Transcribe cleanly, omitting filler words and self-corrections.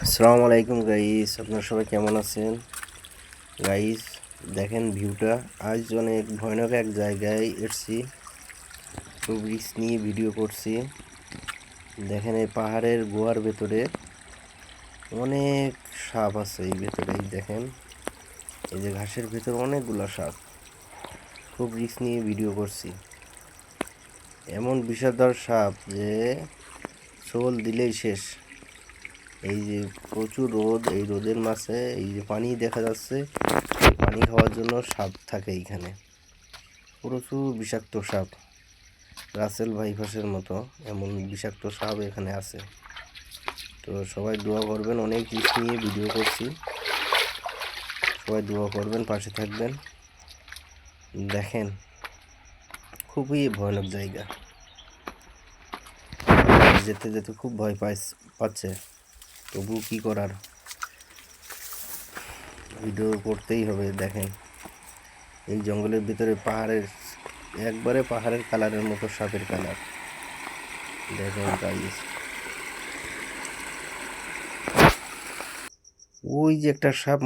আসসালামু আলাইকুম গাইস, আপনারা সবাই কেমন আছেন? গাইস দেখেন ভিউটা। আজ অনেক ভয়ানক এক জায়গায় এসেছি, খুব রিস্ক নিয়ে ভিডিও করছি। দেখেন এই পাহাড়ের গুহার ভেতরে অনেক সাপ আছে। এই ভেতরে দেখেন, এই যে ঘাসের ভেতরে অনেকগুলো সাপ। খুব রিস্ক নিয়ে ভিডিও করছি। এমন বিষধর সাপ যে শোল দিলেই শেষ। এই যে প্রচুর রোদ, এই রোদের মাঝে এই যে পানি দেখা যাচ্ছে, এই পানি খাওয়ার জন্য সাপ থাকে এইখানে। প্রচুর বিষাক্ত সাপ, রাসেল ভাইপাসের মতো এমন বিষাক্ত সাপ এখানে আছে। তো সবাই দোয়া করবেন, অনেক রিস্ক নিয়ে ভিডিও করছি। সবাই দোয়া করবেন, পাশে থাকবেন। দেখেন খুবই ভয়ানক জায়গা, যেতে যেতে খুব ভয় পাচ্ছে, তবু কি করার, ভিডিও করতেই হবে। দেখেন এই জঙ্গলের ভিতরে পাহাড়ের, একবারে পাহাড়ের কালারের মতো সাপের কালার। দেখেন গাইস, ওই যে একটা সাপ